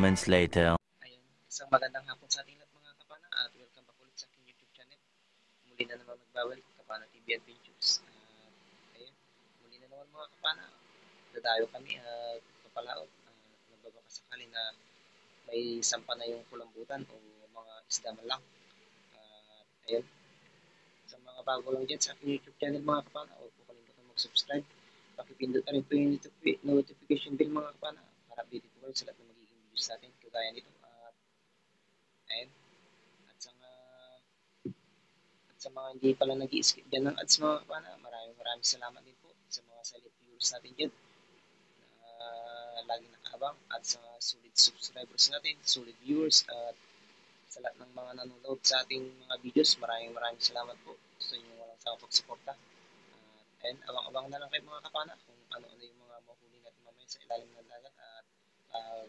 moments later. Ayun, isang magandang hapon sa ating lahat mga kapana at welcome back ulit sa aking YouTube channel. Muli na naman magbabalik Kapana TV Adventures. Ayun, muli na naman mga kapana. Dadayo kami at papalaot. Nagbabaka sakali na may sampa na yung kulambutan o mga isda man lang. Ayun, sa mga bago lang dyan sa aking YouTube channel mga kapana, huwag po kalimutan mag-subscribe. Pakipindot na rin po yung notification bell mga kapana para update po kayo sa lahat ng magiging videos natin kagaya nito. Ayun. At sa mga hindi pala nag-i-skip dyan ng ads mga kapana, maraming salamat din po sa mga silent viewers natin dyan na lagi nakaabang at sa solid subscribers natin, solid viewers at sa lahat ng mga nanonood sa ating mga videos, maraming salamat po sa inyong walang sawang pagsuporta. And abang-abang na lang kayo mga kapana kung ano-ano yung mga mahuli natin mamaya sa ilalim ng dagat at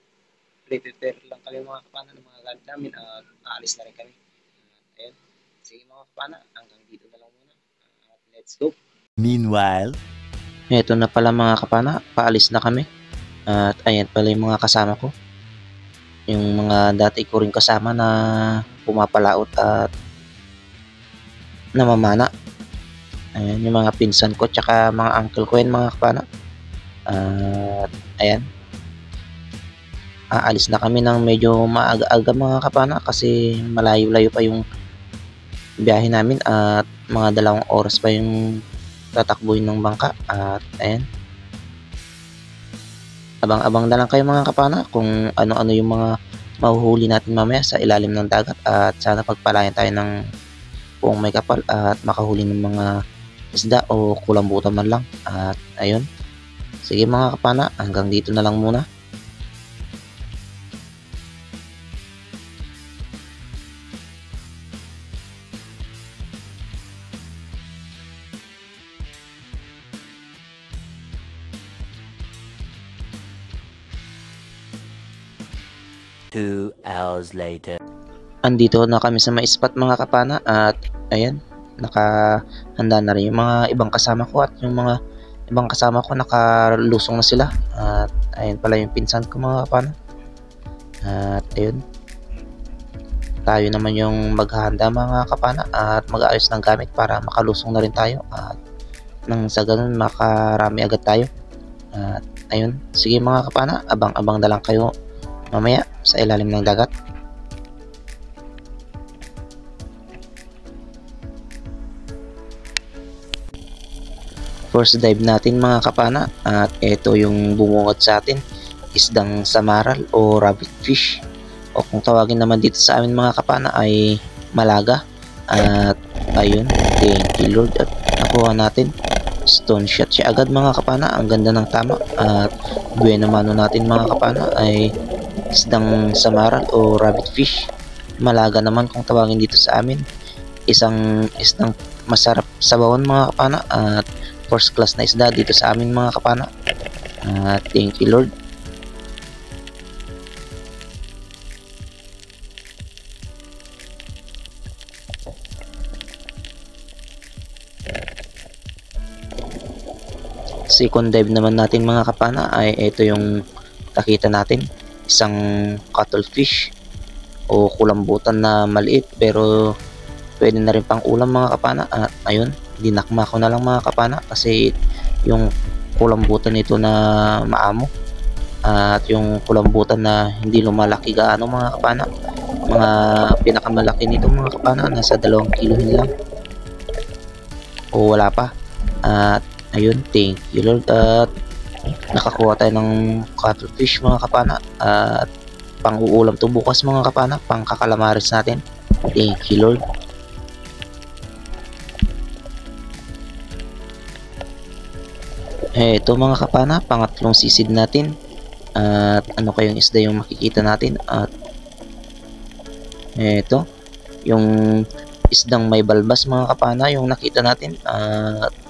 prepare lang kami mga kapana ng mga gamit namin at aalis na rin kami. Ayun. Sige mga kapana, hanggang dito na lang muna. Let's go! Meanwhile, Ito na pala mga kapana, paalis na kami. At ayan pala yung mga kasama ko. Yung mga dati ko rin kasama na pumapalaot at namamana. Ayan yung mga pinsan ko tsaka mga uncle ko yan mga kapana. At ayan. Aalis na kami ng medyo maaga-aga mga kapana kasi malayo-layo pa yung biyahe namin at mga 2 oras pa yung tatakbuhin ng bangka. At ayan. Abang-abang na lang kayo mga kapana kung ano-ano yung mga mahuhuli natin mamaya sa ilalim ng dagat at sana pagpalayan tayo ng buong may kapal at makahuli ng mga isda o kulambutan man lang. At ayun, sige mga kapana, hanggang dito na lang muna. Two hours later. Andito na kami sa may spot mga kapana at ayan, nakahanda na rin yung mga ibang kasama ko at yung mga ibang kasama ko nakalusong na sila. At ayun pala yung pinsan ko mga kapana. At ayun, tayo naman yung maghahanda mga kapana at mag-aayos ng gamit para makalusong na rin tayo at nang sa ganun makarami agad tayo. At ayun, sige mga kapana, abang-abang na lang kayo mamaya sa ilalim ng dagat. First dive natin mga kapana at ito yung bumungad sa atin, isdang samaral o rabbit fish o kung tawagin naman dito sa amin mga kapana ay malaga. At ayun, thank you Lord at nakuha natin. Stone shot siya agad mga kapana, ang ganda ng tama. At buena mano natin mga kapana ay isdang samaral o rabbit fish, malaga naman kung tawagin dito sa amin. Isdang masarap sabawan mga kapana at first class na isda dito sa amin mga kapana. Thank you Lord. Second dive naman natin mga kapana ay ito yung nakita natin, isang cuttlefish o kulambutan na maliit pero pwede na rin pang ulam mga kapana. At ayun, dinakma ko na lang mga kapana kasi yung kulambutan nito na maamo at yung kulambutan na hindi lumalaki gaano mga kapana, mga pinakamalaki nito mga kapana nasa 2 kilo lang o wala pa. At ayun, thank you Lord at nakakuha tayo ng cuttlefish mga kapana at pang uulam to bukas mga kapana, pang kakalamaris natin. Thank you Lord. Ito mga kapana, pangatlong sisid natin at ano kayong isda yung makikita natin. At ito yung isdang may balbas mga kapana yung nakita natin,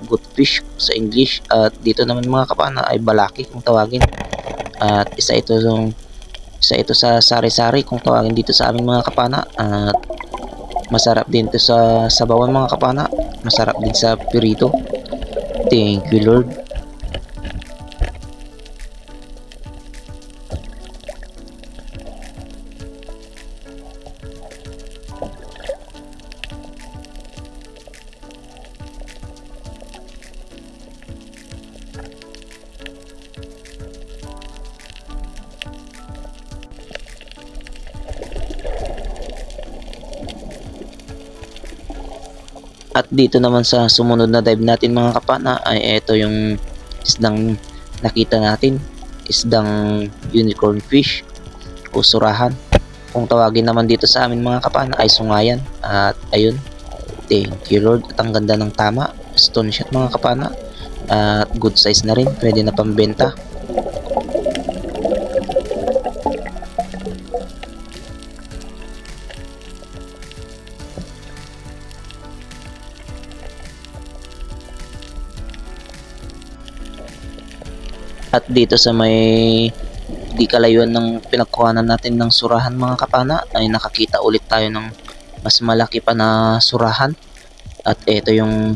good fish sa English. At dito naman mga kapana ay balaki kung tawagin. At isa ito sa sari-sari kung tawagin dito sa amin mga kapana. At masarap din to sa sabawan mga kapana, masarap din sa pirito. Thank you Lord. At dito naman sa sumunod na dive natin mga kapana ay ito yung isdang nakita natin, isdang unicorn fish o surahan. Kung tawagin naman dito sa amin mga kapana ay sungayan. At ayun, thank you Lord, at ang ganda ng tama, stone shot mga kapana, at good size na rin, pwede na pambenta. At dito sa may di kalayuan ng pinagkuhanan natin ng surahan mga kapana ay nakakita ulit tayo ng mas malaki pa na surahan. At ito yung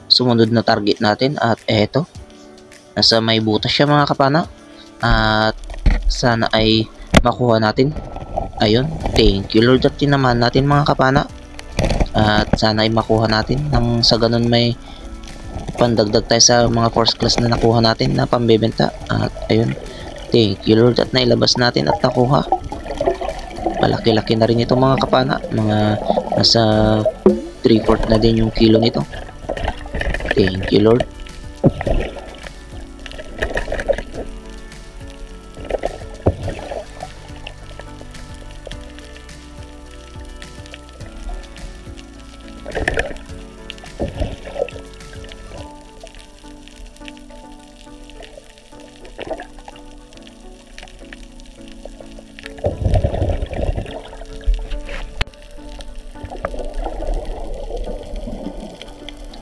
sumunod na target natin, at ito nasa may butas siya mga kapana, at sana ay makuha natin. Ayun, thank you Lord, at tinamaan natin mga kapana, at sana ay makuha natin nang sa ganun may pandagdag tayo sa mga first class na nakuha natin na pambebenta. At ayun, thank you Lord, at nailabas natin at nakuha. Malaki-laki na rin ito mga kapana, mga nasa 3/4 na din yung kilo nito. Thank you Lord.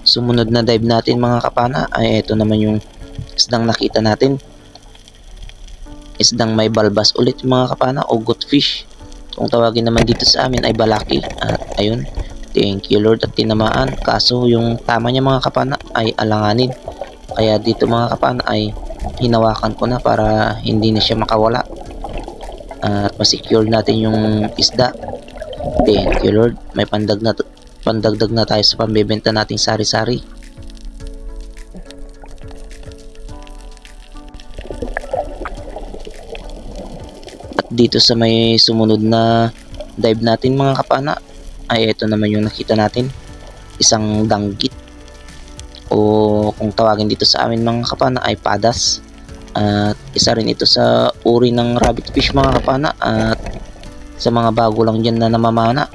Sumunod na dive natin mga kapana ay ito naman yung isdang nakita natin, isdang may balbas ulit mga kapana o goatfish. Kung tawagin naman dito sa amin ay balaki. At ayun, thank you Lord, at tinamaan, kaso yung tama niya mga kapana ay alanganin, kaya dito mga kapana ay hinawakan ko na para hindi na siya makawala at masecure natin yung isda. Thank you Lord, may pandagdag na tayo sa pambebenta nating sari-sari. At dito sa may sumunod na dive natin mga kapana ay ito naman yung nakita natin, isang danggit o kung tawagin dito sa amin mga kapana ay padas. At isa rin ito sa uri ng rabbit fish mga kapana, at sa mga bago lang dyan na namamana,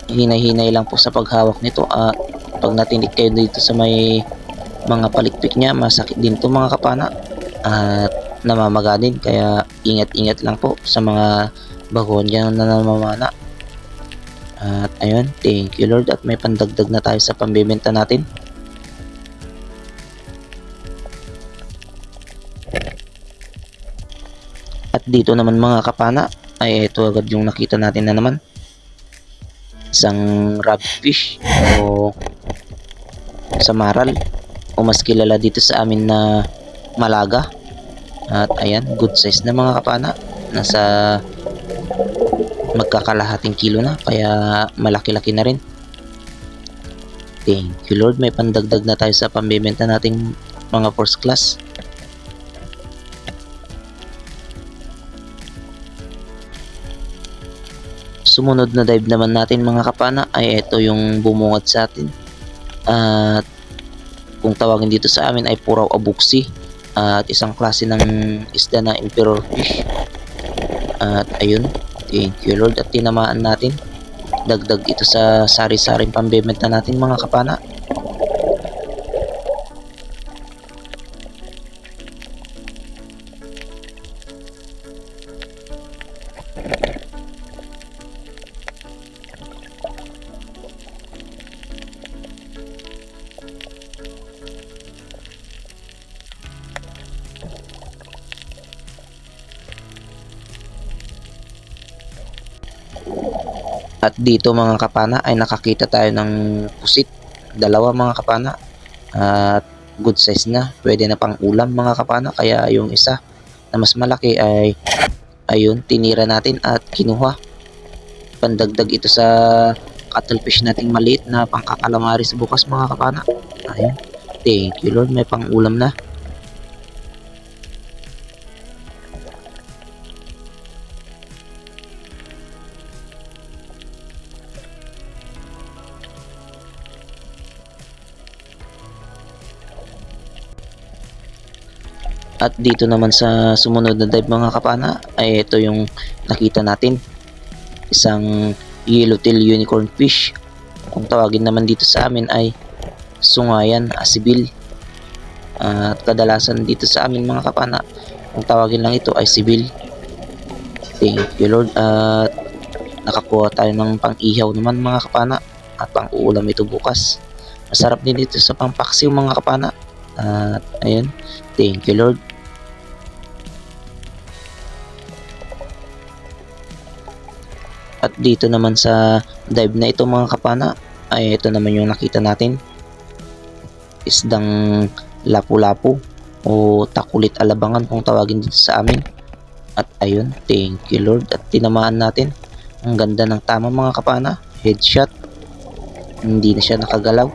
hinay-hinay lang po sa paghawak nito, at pag natinik kayo dito sa may mga palikpik niya, masakit din to mga kapana at namamaga din, kaya ingat-ingat lang po sa mga baguhan dyan na namamana. At ayun, thank you Lord, at may pandagdag na tayo sa pambebenta natin. At dito naman mga kapana ay ito agad yung nakita natin na naman, isang rabbit fish o samaral o mas kilala dito sa amin na malaga. At ayan, good size na mga kapana, nasa magkakalahating kilo na, kaya malaki-laki na rin. Thank you Lord, may pandagdag na tayo sa pambebenta nating mga first class. Sumunod na dive naman natin mga kapana ay ito yung bumungad sa atin, at kung tawagin dito sa amin ay puraw abuksi, at isang klase ng isda na emperor fish. At ayun, thank you Lord, at tinamaan natin, dagdag ito sa sari-saring pambebenta natin mga kapana. At dito mga kapana ay nakakita tayo ng pusit, dalawa mga kapana, at good size na, pwede na pang ulam mga kapana. Kaya yung isa na mas malaki ay ayun, tinira natin at kinuha, pandagdag ito sa cuttlefish nating maliit na pangkakalamaris bukas mga kapana. Ayun, thank you Lord, may pang ulam na. At dito naman sa sumunod na dive mga kapana ay ito yung nakita natin. Isang yellowtail unicorn fish. Kung tawagin naman dito sa amin ay sungayan, sibil. At kadalasan dito sa amin mga kapana, kung tawagin lang ito ay sibil. Thank you Lord. At nakakuha tayo ng pang-ihaw naman mga kapana at pang-uulam ito bukas. Masarap din dito sa pang-paksiw mga kapana. At ayun, thank you Lord. At dito naman sa dive na ito mga kapana ay ito naman yung nakita natin. Isdang lapu-lapu o takulit alabangan kung tawagin dito sa amin. At ayun, thank you Lord. At tinamaan natin. Ang ganda ng tama mga kapana. Headshot. Hindi na siya nakagalaw.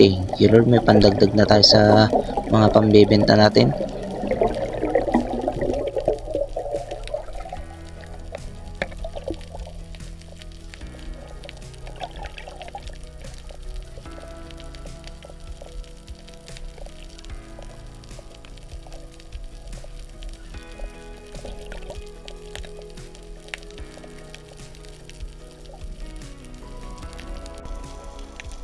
Thank you Lord. May pandagdag na tayo sa mga pambebenta natin.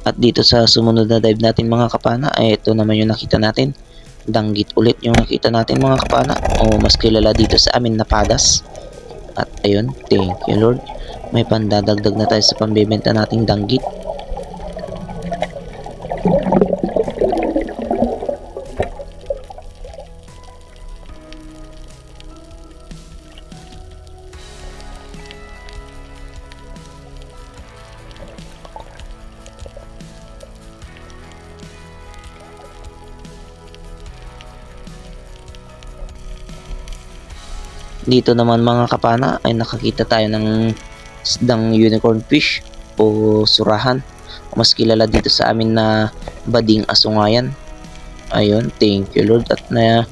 At dito sa sumunod na dive natin mga kapana ay ito naman yung nakita natin. Danggit ulit yung nakita natin mga kapana, o mas kilala dito sa amin na padas. At ayun, thank you Lord. May pandadagdag na tayo sa pambebenta nating danggit. Dito naman mga kapana ay nakakita tayo ng isdang unicorn fish o surahan, mas kilala dito sa amin na bading asungayan. Ayun, thank you Lord. At na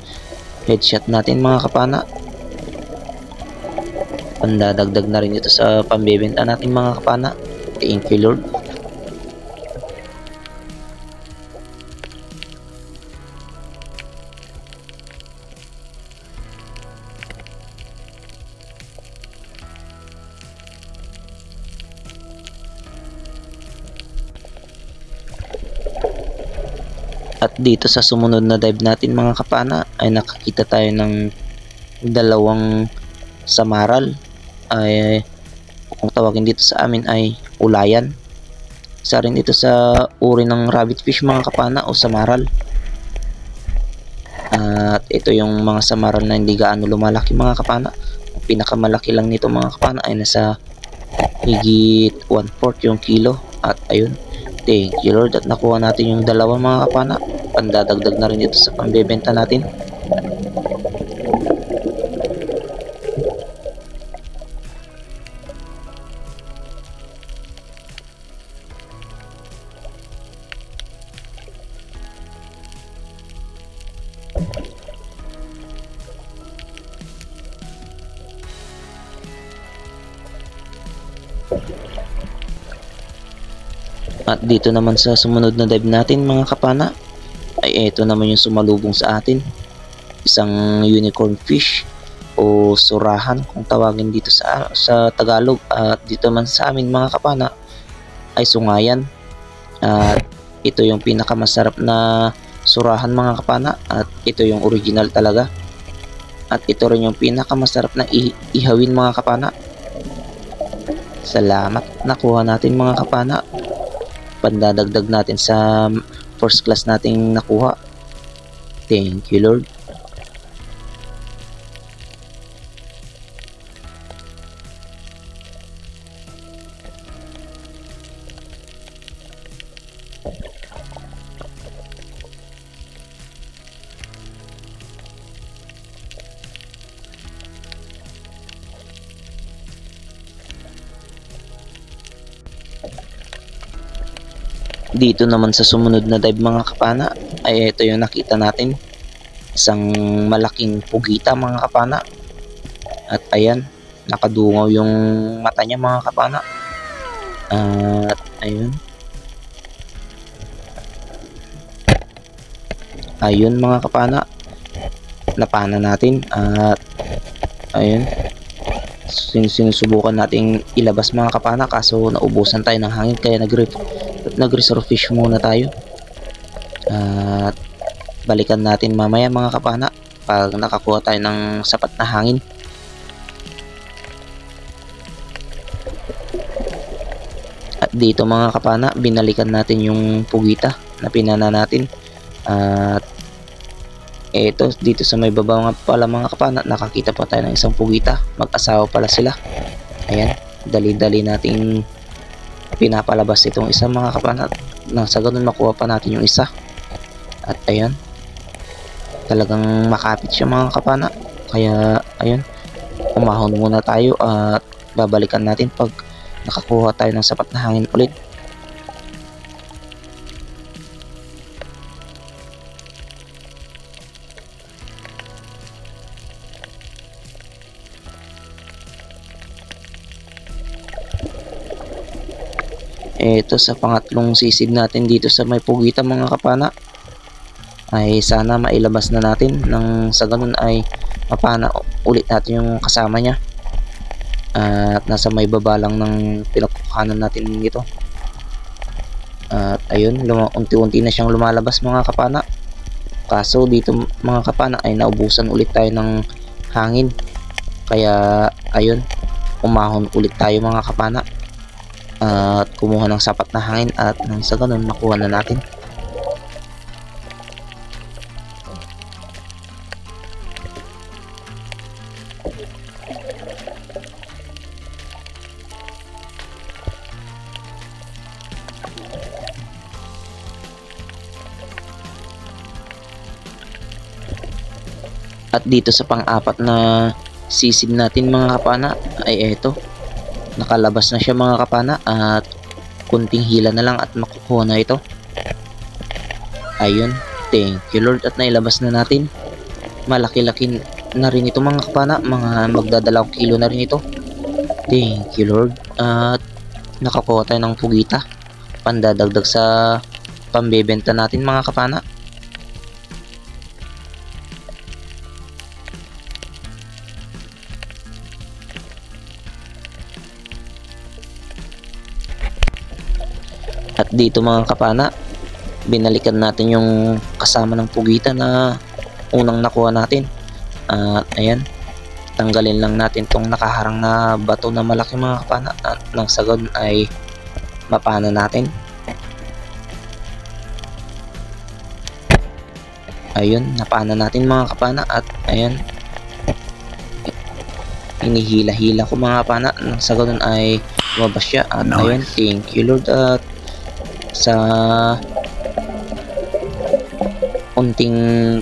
headshot natin mga kapana. Pandadagdag na rin ito sa pambebenta natin mga kapana. Thank you Lord. At dito sa sumunod na dive natin mga kapana ay nakakita tayo ng dalawang samaral, ay kung tawagin dito sa amin ay ulayan. Isa rin ito sa uri ng rabbit fish mga kapana o samaral. At ito yung mga samaral na hindi gaano lumalaki mga kapana. Ang pinakamalaki lang nito mga kapana ay nasa higit 1/4 yung kilo. At ayun, thank you Lord. At nakuha natin yung dalawa mga kapana. Pandadagdag na rin ito sa pambebenta natin. At dito naman sa sumunod na dive natin mga kapana ay ito naman yung sumalubong sa atin. Isang unicorn fish o surahan kung tawagin dito sa Tagalog. At dito naman sa amin mga kapana ay sungayan. At ito yung pinakamasarap na surahan mga kapana. At ito yung original talaga. At ito rin yung pinakamasarap na ihawin mga kapana. Salamat, nakuha natin mga kapana. Pandadagdag natin sa first class nating nakuha. Thank you Lord. Dito naman sa sumunod na dive mga kapana ay ito yung nakita natin. Isang malaking pugita mga kapana. At ayan, nakadungaw yung mata niya mga kapana. At ayun. ayun mga kapana, napana natin at ayun, sinusubukan nating ilabas mga kapana, kaso naubusan tayo ng hangin kaya nag-resurface muna tayo. At balikan natin mamaya mga kapana pag nakakuha tayo ng sapat na hangin. At dito mga kapana, binalikan natin yung pugita na pinana natin. At eto, dito sa may baba nga pala mga kapana, nakakita pa tayo ng isang pugita. Mag-asawa pala sila. Ayan, dali-dali nating pinapalabas itong isa mga kapana, nang sa ganun makuha pa natin yung isa. At ayan, talagang makapit siya mga kapana, kaya ayun, umahon muna tayo at babalikan natin pag nakakuha tayo ng sapat na hangin ulit. Ito sa pangatlong sisid natin dito sa may pugita mga kapana, ay sana mailabas na natin nang sa ganun ay mapana ulit natin yung kasama niya. At nasa may baba lang ng pinagkukanan natin dito. At ayun, unti-unti na siyang lumalabas mga kapana. Kaso dito mga kapana ay naubusan ulit tayo ng hangin. Kaya ayun, umahon ulit tayo mga kapana. At kumuha ng sapat na hangin at nang sa ganun makuha na natin. At dito sa pang-apat na sisid natin mga kapana ay eto, nakalabas na siya mga kapana at kunting hila na lang at makukuha na ito. Ayun, thank you Lord, at nailabas na natin. Malaki-laki na rin ito mga kapana, mga magdadalawang kilo na rin ito. Thank you Lord. At nakakuha tayo ng pugita, pandadagdag sa pambebenta natin mga kapana. At dito mga kapana, binalikan natin yung kasama ng pugita na unang nakuha natin. At ayan, tanggalin lang natin tong nakaharang na bato na malaki mga kapana, at nang sa ganun ay mapana natin. Ayun, napana natin mga kapana at ayan, inihila-hila ko mga kapana, nang sa ganun ay lumabas siya. At ayun, thank you Lord, at sa unting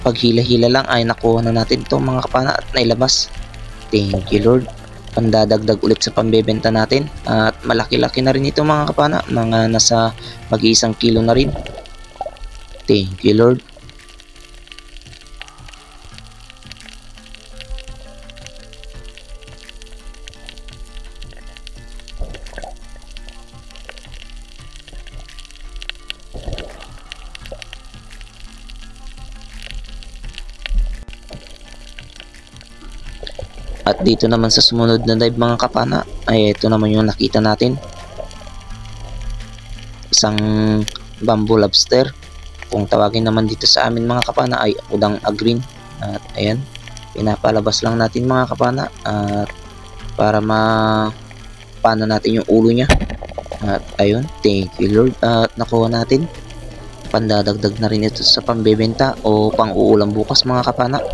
paghila-hila lang ay nakuha na natin ito mga kapana at nailabas. Thank you Lord. Pandadagdag ulit sa pambebenta natin at malaki-laki na rin ito mga kapana, mga nasa mag-1 kilo na rin. Thank you Lord. At dito naman sa sumunod na dive mga kapana ay ito naman yung nakita natin, isang bamboo lobster, kung tawagin naman dito sa amin mga kapana ay udang agrin. At ayan, pinapalabas lang natin mga kapana at para mapana natin yung ulo nya. At ayun, thank you Lord, at nakuha natin. Pandadagdag na rin ito sa pambebenta o pang-uulam bukas mga kapana.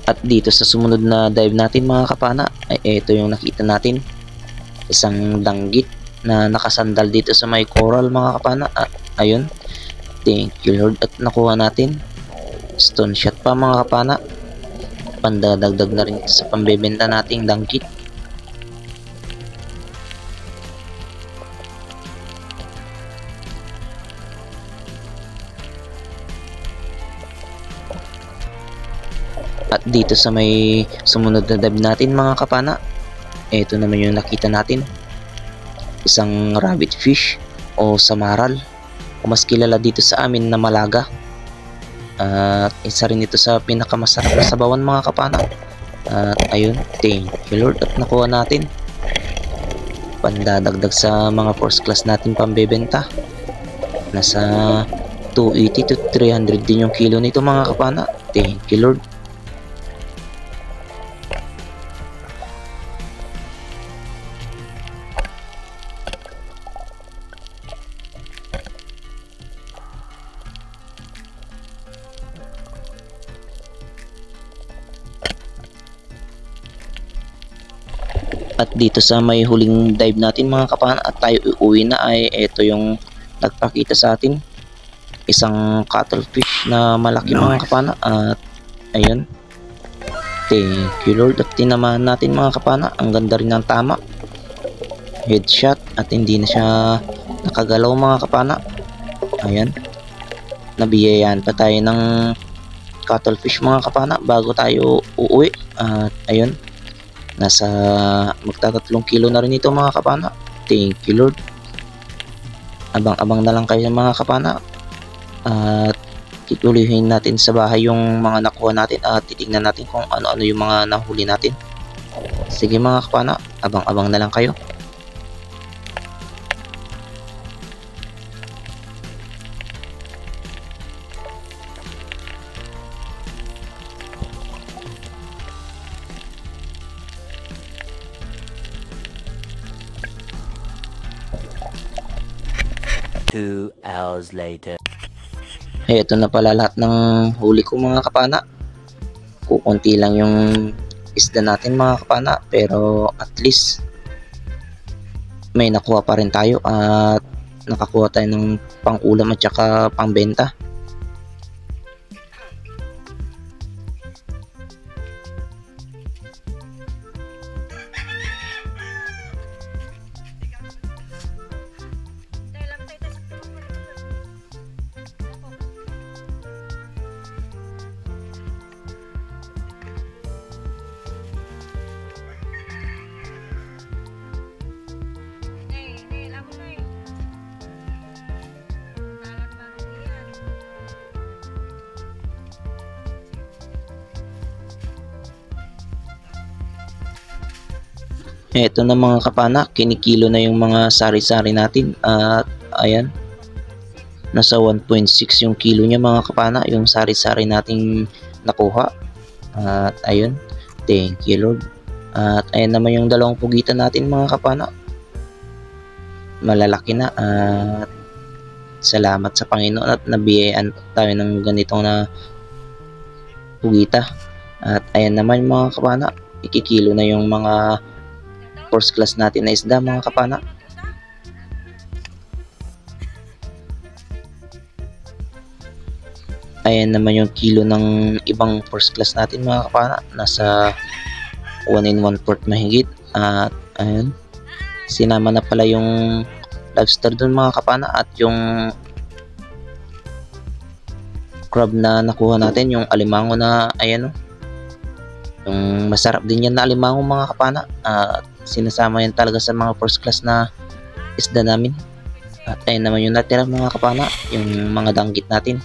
At dito sa sumunod na dive natin mga kapana ay ito yung nakita natin, isang danggit na nakasandal dito sa may coral mga kapana. At ayun, thank you Lord, at nakuha natin. Stone shot pa mga kapana, pandadagdag na rin sa pambebenta nating danggit. At dito sa may sumunod na dive natin mga kapana, ito naman yung nakita natin. Isang rabbit fish o samaral, o mas kilala dito sa amin na malaga. At isa rin ito sa pinakamasarap na sabawan mga kapana. At ayun, thank you Lord at nakuha natin. Pandadagdag sa mga first class natin pambebenta. Nasa 280 to 300 din yung kilo nito mga kapana. Thank you Lord. At dito sa may huling dive natin mga kapana at tayo uuwi na ay ito yung nagpakita sa atin. Isang cuttlefish na malaki mga kapana at ayun. Thank you Lord at tinamaan natin mga kapana. Ang ganda rin ng tama. Headshot at hindi na siya nakagalaw mga kapana. Ayan. Nabiyayaan pa tayo ng cuttlefish mga kapana bago tayo uuwi. At ayun. Nasa magtatatlong kilo na rin ito mga kapana. Thank you Lord. Abang-abang na lang kayo mga kapana. At tutuloyin natin sa bahay yung mga nakuha natin at titignan natin kung ano-ano yung mga nahuli natin. Sige mga kapana, abang-abang na lang kayo. Two hours later. Ito na pala lahat ng huli ko mga kapana. Kukunti lang yung isda natin mga kapana, pero at least may nakuha pa rin tayo at nakakuha tayo ng pang ulam at saka pang benta. Eto na mga kapana, kinikilo na yung mga sari-sari natin at ayan, nasa 1.6 yung kilo niya mga kapana, yung sari-sari nating nakuha. At ayun, thank you Lord. At ayan naman yung dalawang pugitan natin mga kapana, malalaki na at salamat sa Panginoon at nabiyayaan tayo ng ganitong na pugita. At ayan naman mga kapana, ikikilo na yung mga first class natin na isda mga kapana. Ayan naman yung kilo ng ibang first class natin mga kapana, nasa 1 1/4 mahigit. At ayun, sinama na pala yung lobster dun mga kapana at yung crab na nakuha natin, yung alimango na ayan o. Yung masarap din yan na alimango mga kapana at sinasama yan talaga sa mga first class na isda namin. At ayun naman yung natira mga kapana, yung mga danggit natin.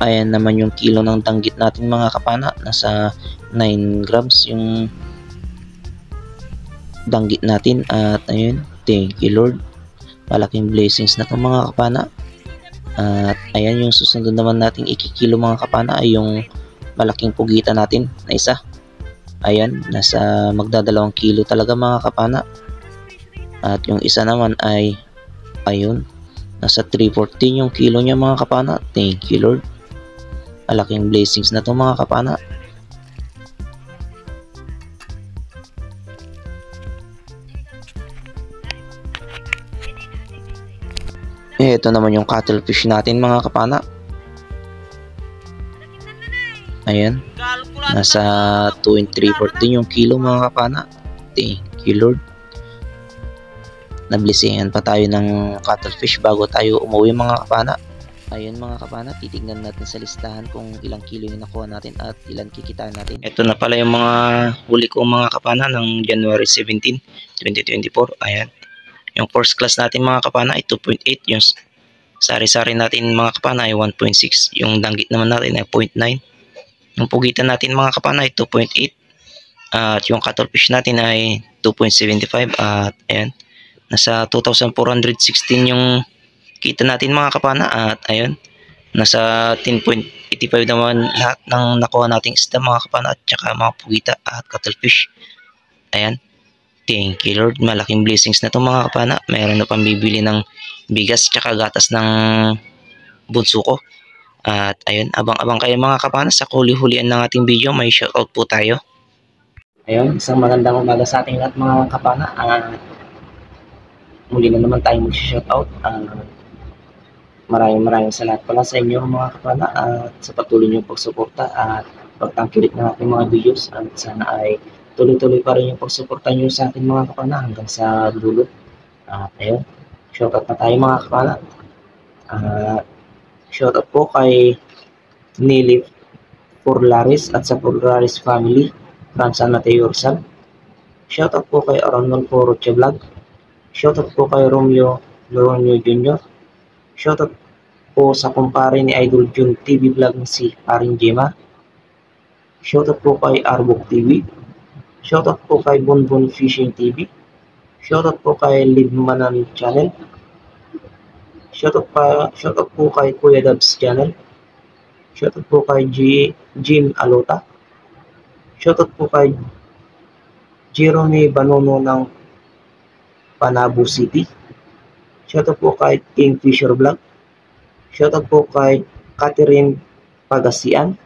Ayan naman yung kilo ng danggit natin mga kapana, nasa 9 grams yung danggit natin. At ayun, thank you Lord, malaking blessings na to mga kapana. At ayan, yung susunod naman nating ikikilo mga kapana ay yung malaking pugita natin na isa. Ayan, nasa magdadalawang kilo talaga mga kapana. At yung isa naman ay ayun, nasa 314 yung kilo niya mga kapana. Thank you Lord, malaking blessings na to mga kapana. Ito naman yung cuttlefish natin mga kapana. Ayan. Nasa 2 and 3/4 din yung kilo mga kapana. Thank you Lord. Nablisingan pa tayo ng cuttlefish bago tayo umuwi mga kapana. Ayun mga kapana, titignan natin sa listahan kung ilang kilo yung nakuha natin at ilang kikitaan natin. Ito na pala yung mga huli ko mga kapana ng January 17, 2024. Ayan. Yung first class natin mga kapana ay 2.8. Yung sari-sari natin mga kapana ay 1.6. Yung danggit naman natin ay 0.9. Yung pugitan natin mga kapana ay 2.8. At yung cuttlefish natin ay 2.75. At ayan, nasa 2,416 yung kita natin mga kapana. At ayun, nasa 10.85 naman lahat ng nakuha nating isda mga kapana at saka mga pugita at cuttlefish. Ayan, thank you Lord, malaking blessings na to mga kapana. Mayroon na pambibili ng bigas tsaka gatas ng bunso ko. At ayun, abang-abang kayo mga kapana sa huli-hulian ng ating video. May shoutout po tayo. Ayun, isang magandang umaga sa ating lahat mga kapana. Muli na naman tayo mag-shoutout. Maraming salamat pala sa inyo mga kapana at sa patuloy niyong pagsuporta at pagtangkilik ng ating mga videos. At sana ay tuloy-tuloy pa rin yung pagsuporta niyo sa ating mga kapana hanggang sa dulo. At ayun, shoutout na tayo mga kapana. Shoutout po kay Nili Forlaris at sa Forlaris family from San Mateo Rizal. Shoutout po kay Arnolfo Rocha Vlog. Shoutout po kay Romeo Loronio Jr. Shoutout po sa kumpare ni Idol Jun TV Vlog na si Aring Gemma. Shoutout po kay Arbok TV. Shoutout po kay Bonbon Fishing TV. Shoutout po kay Libmanan Channel. Shoutout po kay Kuya Dabs Channel. Shoutout po kay Jim Alota. Shoutout po kay Jerome Banono ng Panabo City. Shoutout po kay Kingfisher Vlog. Shoutout po kay Catherine Pagasian.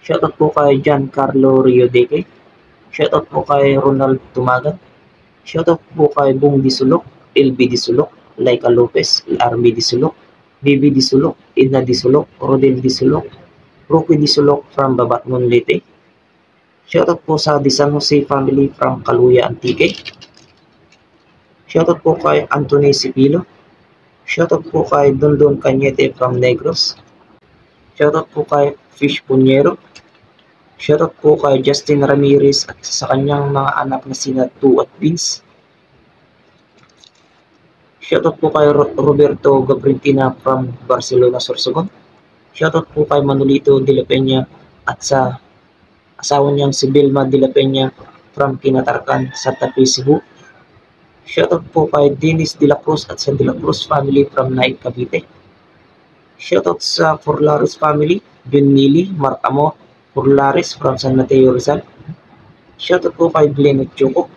Shoutout po kay Giancarlo Riodeque. Shoutout po kay Ronald Tumagan. Shoutout po kay Bung Disulok, LB Disulok, Laika Lopez, RB Disulok, BB Disulok, Edna Disulok, Rodel Disulok, Rocky Disulok from Babatmon Leyte. Shoutout po sa The San Jose family from Caluya Antique. Shoutout po kay Anthony Sipilo. Shoutout po kay Dondon Cañete from Negros. Shoutout po kay Fish Punyero. Shoutout po kay Justin Ramirez at sa kanyang mga anak na sina Tu at Vince. Shoutout po kay Roberto Gabrintina from Barcelona, Sorsogon. Shoutout po kay Manolito de la Peña at sa asawa niyang si Vilma de la Peña from Kinatarkan, Santa Fe, Cebu. Shoutout po kay Dennis de la Cruz at sa de la Cruz family from Naik, Cavite. Shoutout sa Forlaris family, Junili Martamo Forlaris from San Mateo Rizal. Shoutout po kay Glenn Choco.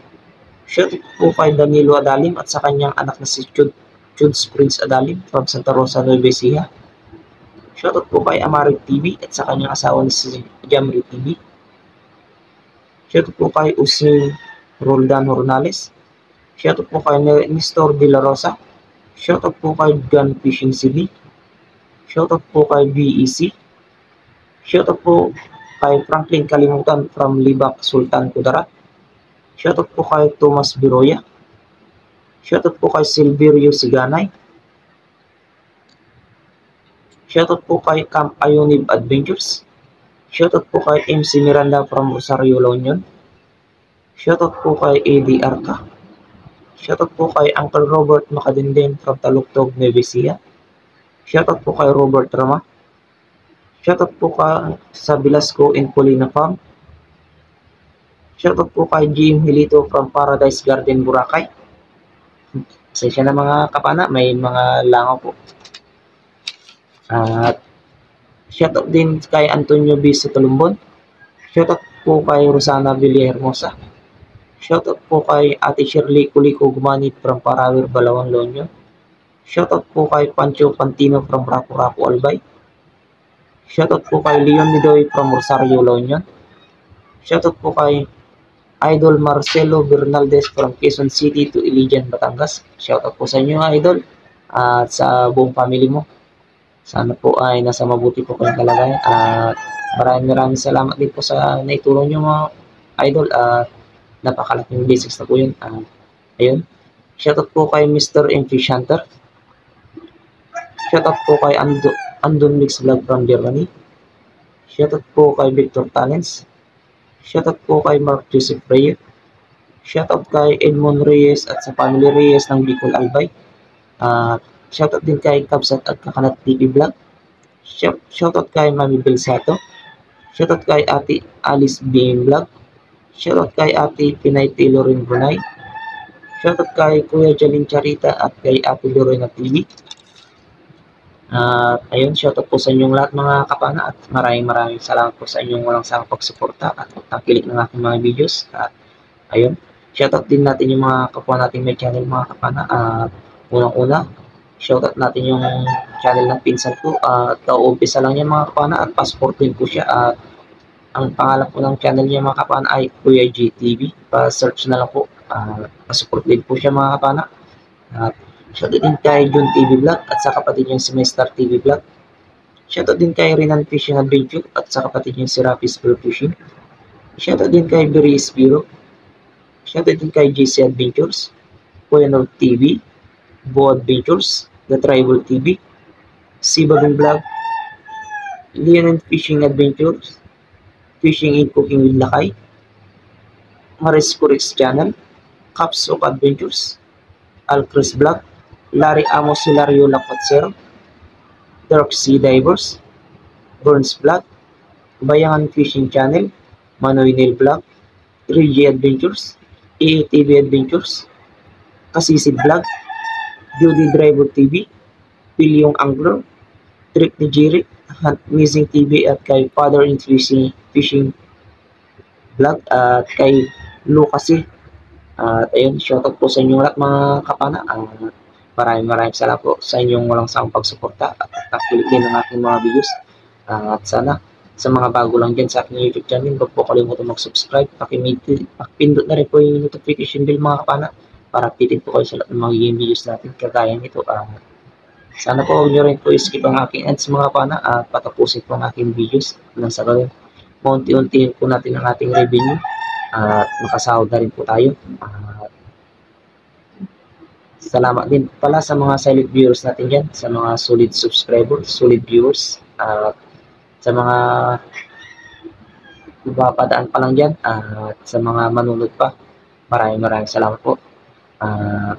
Shoutout po kay Danilo Adalim at sa kanyang anak na si Chuds Prince Adalim from Santa Rosa, Nueva Ecija. Shoutout po kay Amarik TV at sa kanyang asawa na si Jamri TV. Shoutout po kay Usni Roldan Hornales. Shoutout po kay Nestor De La Rosa. Shoutout po kay Gun Fishing CD. Shoutout po kay BEC. Shoutout po kay Franklin Kalimutan from Libak, Sultan Kudarat. Shoutout po kay Thomas Biroya. Shoutout po kay Silverio Siganay. Shoutout po kay Camp Ayonib Adventures. Shoutout po kay MC Miranda from Rosario, La Union. Shoutout po kay AD Arca. Shoutout po kay Uncle Robert Macadenden from Taluktog, Nueva Ecija. Shoutout po kay Robert Rama. Shoutout po kay sa Velasco and Colina Farm. Shoutout po kay Jim Hilito from Paradise Garden, Boracay. Pasensya na mga kapana, may mga langaw po. At shoutout din kay Antonio B. sa Tulumbon. Shoutout po kay Rosana Villahermosa. Shoutout po kay Ate Shirley Kuliko Gumanit from Parawir, Balawan, La Union. Shoutout po kay Pancho Pantino from Rapu-Rapu, Albay. Shoutout po kay Leon Nidoy from Rosario, La Union. Shoutout po kay Idol Marcelo Bernaldez from Quezon City to Iligan, Batangas. Shoutout po sa inyo, idol, at sa buong family mo. Sana po ay nasa mabuti po kayong kalagayan, at maraming salamat din po sa naitulong nyo, mga idol, at napakalaking basics na po yun. Ayun, shoutout po kay Mr. MP Shanter. Shoutout po kay Andon Mix Vlog from Germany. Shoutout po kay Victor Talents. Shoutout po kay Mark Joseph Reyes. Shoutout kay Edmond Reyes at sa family Reyes ng Bicol Albay. Shoutout din kay Kabsat at Kakanat TV Vlog. Shoutout kay Mami Belsato. Shoutout kay Ate Alice Beam Vlog. Shoutout kay Ate Pinay Taylorin Brunei. Shoutout kay Kuya Jalin Charita at kay Ate Lorena TV. Ayun, shoutout po sa inyong lahat, mga kapana, at maraming salamat po sa inyong walang sawang pagsuporta at pagtangkilik ng aking mga videos. At ayun, shoutout din natin yung mga kapwa nating may channel, mga kapana. At unang-una, shoutout natin yung channel ng pinsan ko, at kauumpisa lang niya, mga kapana, at passport din po siya. At ang pangalan po ng channel niya, mga kapana, ay Kuya GTV. Pa-search na lang po, pa-support din po siya, mga kapana. At shoutout din kay Jun TV Vlog at sa kapatid niya si Star TV Vlog. Shoutout din kay Renan Fishing Adventure at sa kapatid niya si Rapis Spear Fishing. Shoutout din kay Beri Spiro. Shoutout din kay JC Adventures, Kuya Nord TV, Bo Adventures, The Tribal TV, Sibagong Vlog, Leon Fishing Adventures, Fishing and Cooking with Lakay, Maris Kurix Channel, Caps of Adventures, Alcris Vlog, Larry Amos Hilario Lapatsero, Dark Sea Divers, Burns Vlog, Bayangan Fishing Channel, Manoy Nail Vlog, 3G Adventures, EATV Adventures, Kasisid Vlog, Judy Driver TV, Pilyong Angler, Trick ni Jiri, Hunt Missing TV, at kay Father in Fishing Vlog, at kay Lucasy. At ayun, shoutout po sa inyong lahat, mga kapana. Maraming salamat po sa inyong walang sawang pagsuporta at pagkilik din ng aking mga videos. At sana sa mga bago lang dyan sa aking YouTube channel, huwag po kalimutan mag-subscribe. Pakipindot na rin po yung notification bell, mga kapana, para pitin po kayo sa lahat ng mga videos natin kagaya nito. Sana po huwag nyo rin po skip ang aking ads, mga kapana, at patapusin po ang aking videos nang sa gawin. Maunti-untiin po natin ang ating revenue at makasahod na rin po tayo. Salamat din pala sa mga silent viewers natin dyan, sa mga solid subscribers, solid viewers, at sa mga ibapadaan pa lang dyan, at sa mga manunod pa, maraming salamat po.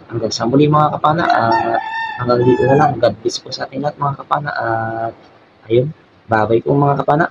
Hanggang sa muli, mga kapana, at hanggang dito na lang. God bless po sa ating lahat, mga kapana, at ayun, bye-bye po, mga kapana.